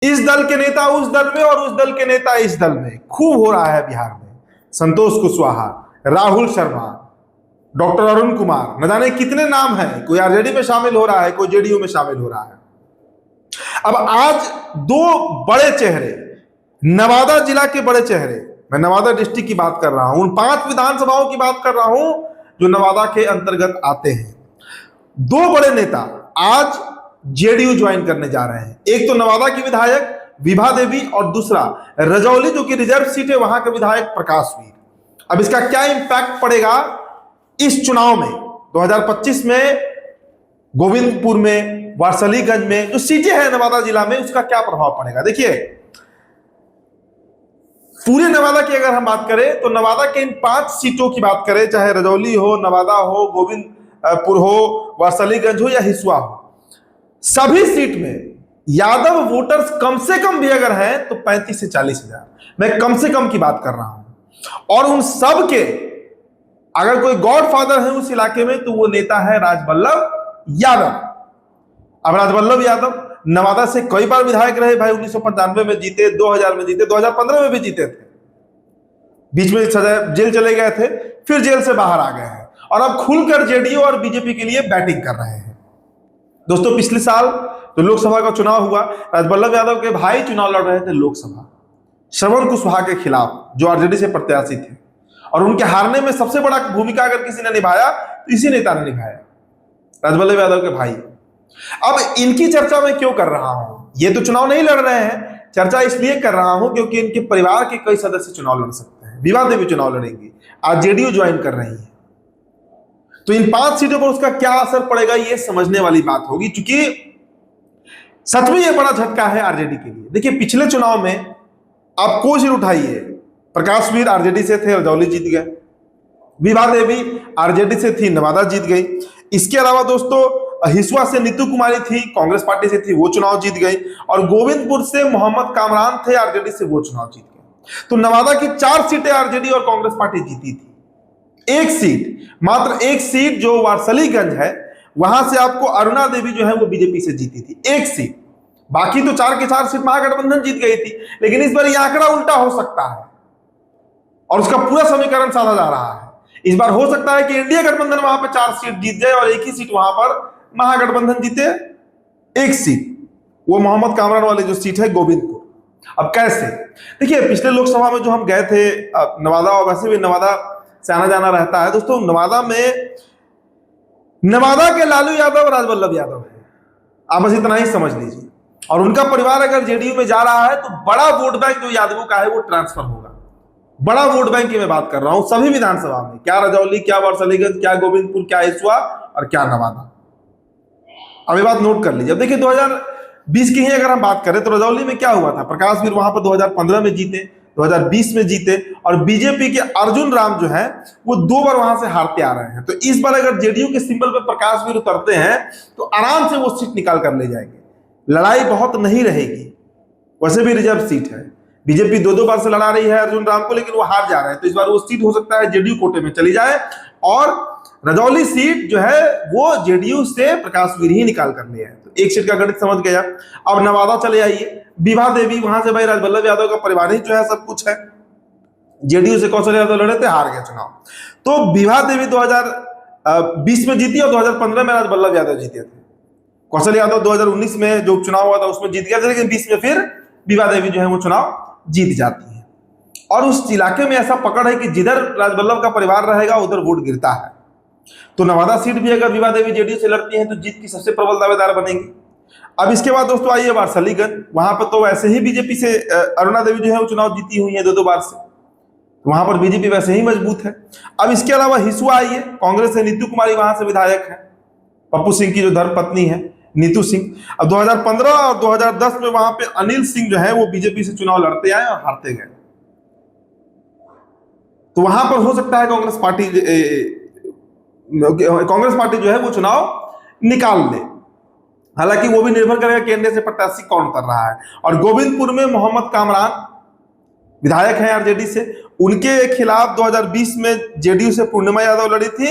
इस दल के नेता उस दल में और उस दल के नेता इस दल में खूब हो रहा है बिहार में। संतोष कुशवाहा, राहुल शर्मा, डॉक्टर अरुण कुमार, न जाने कितने नाम हैं। कोई आरजेडी में शामिल हो रहा है, कोई जेडीयू में शामिल हो रहा है। अब आज दो बड़े चेहरे, नवादा जिला के बड़े चेहरे, मैं नवादा डिस्ट्रिक्ट की बात कर रहा हूं, उन 5 विधानसभाओं की बात कर रहा हूं जो नवादा के अंतर्गत आते हैं। दो बड़े नेता आज जेडीयू ज्वाइन करने जा रहे हैं। एक तो नवादा की विधायक विभा देवी और दूसरा रजौली जो कि रिजर्व सीट है वहां के विधायक प्रकाश वीर। अब इसका क्या इंपैक्ट पड़ेगा इस चुनाव में? 2025 में गोविंदपुर में, वारसलीगंज में जो सीटें हैं नवादा जिला में, उसका क्या प्रभाव पड़ेगा? देखिए, पूरे नवादा की अगर हम बात करें तो नवादा के इन 5 सीटों की बात करें, चाहे रजौली हो, नवादा हो, गोविंदपुर हो, वारसलीगंज हो या हिसुआ हो, सभी सीट में यादव वोटर्स कम से कम भी अगर हैं तो 35 से 40 हजार, मैं कम से कम की बात कर रहा हूं। और उन सब के अगर कोई गॉडफादर है उस इलाके में तो वो नेता है राजवल्लभ यादव। अब राजवल्लभ यादव नवादा से कई बार विधायक रहे भाई। 1995 में जीते, 2000 में जीते, 2015 में भी जीते थे, बीच में सजा जेल चले गए थे, फिर जेल से बाहर आ गए हैं और अब खुलकर जेडीयू और बीजेपी के लिए बैटिंग कर रहे हैं। दोस्तों, पिछले साल तो लोकसभा का चुनाव हुआ, राजवल्लभ यादव के भाई चुनाव लड़ रहे थे लोकसभा श्रवण कुशवाहा के खिलाफ जो आरजेडी से प्रत्याशी थे, और उनके हारने में सबसे बड़ा भूमिका अगर किसी ने निभाया तो इसी नेता ने निभाया, राजवल्लभ यादव के भाई। अब इनकी चर्चा मैं क्यों कर रहा हूं? ये तो चुनाव नहीं लड़ रहे हैं, चर्चा इसलिए कर रहा हूं क्योंकि इनके परिवार के कई सदस्य चुनाव लड़ सकते हैं। विभा देवी चुनाव लड़ेंगी, आज जेडीयू ज्वाइन कर रही है, तो इन 5 सीटों पर उसका क्या असर पड़ेगा ये समझने वाली बात होगी, क्योंकि सच में ये बड़ा झटका है आरजेडी के लिए। देखिए, पिछले चुनाव में आप कोई सीट उठाइए, प्रकाश वीर आरजेडी से थे, रजौली जीत गए, विभा देवी आरजेडी से थी, नवादा जीत गई। इसके अलावा दोस्तों हिसुआ से नीतू कुमारी थी, कांग्रेस पार्टी से थी, वो चुनाव जीत गई, और गोविंदपुर से मोहम्मद कामरान थे आरजेडी से, वो चुनाव जीत गए। तो नवादा की 4 सीटें आरजेडी और कांग्रेस पार्टी जीती थी। एक सीट, मात्र एक सीट जो वारसलीगंज है, वहां से आपको अरुणा देवी जो है वो बीजेपी से जीती थी, एक सीट। बाकी तो 4 की 4 सीट महागठबंधन जीत गई थी। लेकिन इस बार यह आंकड़ा उल्टा हो सकता है और उसका पूरा समीकरण साधा जा रहा है। इस बार हो सकता है कि इंडिया गठबंधन वहां पर 4 सीट जीत जाए और एक ही सीट वहां पर महागठबंधन जीते, एक सीट, वो मोहम्मद कामरान वाली जो सीट है गोविंदपुर। अब कैसे? देखिए, पिछले लोकसभा में जो हम गए थे नवादा, और वैसे भी नवादा से आना जाना रहता है दोस्तों, नवादा में नवादा के लालू यादव राजवल्लभ यादव है, आप बस इतना ही समझ लीजिए। और उनका परिवार अगर जेडीयू में जा रहा है तो बड़ा वोट बैंक जो यादवों का है वो ट्रांसफर होगा। बड़ा वोट बैंक की मैं बात कर रहा हूं सभी विधानसभा में, क्या रजौली, क्या वारसलीगंज, क्या गोविंदपुर, क्या हिसुआ और क्या नवादा। अब ये बात नोट कर लीजिए। अब देखिए, 2020 की ही अगर हम बात करें तो रजौली में क्या हुआ था, प्रकाश वीर वहां पर 2015 में जीते, 2020 में जीते, और बीजेपी के अर्जुन राम जो है वो 2 बार वहां से हारते आ रहे हैं। तो इस बार अगर जेडीयू के सिंबल पर प्रकाश वीर उतरते हैं तो आराम से वो सीट निकाल कर ले जाएंगे, लड़ाई बहुत नहीं रहेगी। वैसे भी रिजर्व सीट है, बीजेपी 2 बार से लड़ा रही है अर्जुन राम को, लेकिन वो हार जा रहे हैं, तो इस बार वो सीट हो सकता है जेडीयू कोटे में चली जाए और रजौली सीट जो है वो जेडीयू से प्रकाश वीर ही निकाल कर ले आए। तो एक सीट का गणित समझ गया। अब नवादा चले आइए, विभा देवी वहां से भाई राजवल्लभ यादव का परिवार ही जो है सब कुछ है, जेडीयू से कौशल यादव लड़े थे, हार गए चुनाव। तो विभा देवी 2020 में जीती और 2015 में राजवल्लभ यादव जीते थे। कौशल यादव 2019 में जो चुनाव हुआ था उसमें जीत गया था, लेकिन 20 में फिर विभा देवी जो है वो चुनाव जीत जाती है। और उस इलाके में ऐसा पकड़ है कि जिधर राजवल्लभ का परिवार रहेगा उधर वोट गिरता है। तो नवादा सीट भी अगर विभा देवी जेडीयू से लड़ती हैं तो जीत की सबसे प्रबल दावेदार बनेंगी। अब इसके बाद दोस्तों आइए वारसलीगंज, वहां पर तो वैसे ही बीजेपी से अरुणा देवी जो है वो चुनाव जीती हुई है 2 बार से, तो वहां पर बीजेपी वैसे ही मजबूत है। अब इसके अलावा हिसुआ आइए, कांग्रेस से नीतू कुमारी वहां से विधायक है, पप्पू सिंह की जो धर्मपत्नी है नीतू सिंह। अब 2015 और 2010 में वहां पे अनिल सिंह जो है वो बीजेपी से चुनाव लड़ते आए और हारते गए। तो वहां पर हो सकता है कांग्रेस पार्टी जो है वो चुनाव निकाल ले, हालांकि वो भी निर्भर करेगा कि एनडीए से प्रत्याशी कौन उतर रहा है। और गोविंदपुर में मोहम्मद कामरान विधायक हैं आरजेडी से, उनके खिलाफ 2020 में जेडीयू से पूर्णिमा यादव लड़ी थी,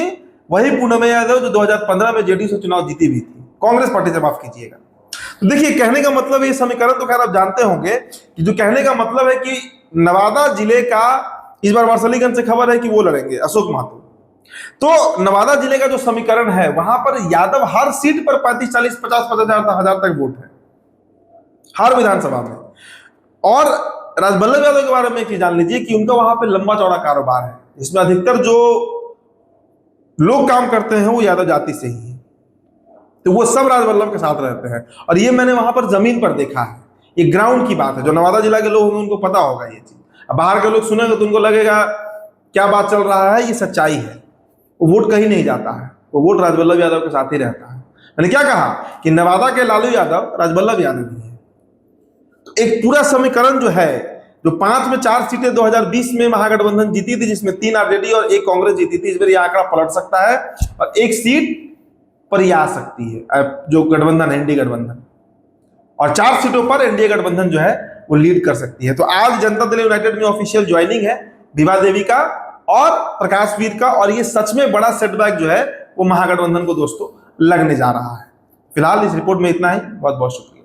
वही पूर्णिमा यादव जो 2015 में जेडीयू से चुनाव जीती भी थी, कांग्रेस पार्टी से, माफ कीजिएगा। देखिए, कहने का मतलब ये समीकरण तो खैर आप जानते होंगे कि जो कहने का मतलब है कि नवादा जिले का इस बार वारसलीगंज से खबर है कि वो लड़ेंगे अशोक महतो। तो नवादा जिले का जो समीकरण है वहां पर यादव हर सीट पर 35, 40, 50, 50 हजार तक वोट है हर विधानसभा में। और राजबल्लभ यादव के बारे में एक जान लीजिए कि उनका वहां पर लंबा चौड़ा कारोबार है, इसमें अधिकतर जो लोग काम करते हैं वो यादव जाति से ही है, तो वो सब राजबल्लभ के साथ रहते हैं। और ये मैंने वहां पर जमीन पर देखा है, ये ग्राउंड की बात है। जो नवादा जिला के लोग होंगे उनको पता होगा ये चीज, अब बाहर के लोग सुनेंगे तो उनको लगेगा क्या बात चल रहा है, ये सच्चाई है। वो वोट कहीं नहीं जाता है, वो वोट राजबल्लभ यादव के साथ ही रहता है। मैंने क्या कहा कि नवादा के लालू यादव राजबल्लभ यादव भी है। तो एक पूरा समीकरण जो है, जो 5 में 4 सीटें 2020 में महागठबंधन जीती थी, जिसमें 3 आरजेडी और 1 कांग्रेस जीती थी, इस बार यह आंकड़ा पलट सकता है और 1 सीट पर ही आ सकती है जो गठबंधन है, एनडीए गठबंधन, और 4 सीटों पर एनडीए गठबंधन जो है वो लीड कर सकती है। तो आज जनता दल यूनाइटेड में ऑफिशियल ज्वाइनिंग है विभा देवी का और प्रकाश वीर का, और ये सच में बड़ा सेटबैक जो है वो महागठबंधन को दोस्तों लगने जा रहा है। फिलहाल इस रिपोर्ट में इतना ही, बहुत बहुत शुक्रिया।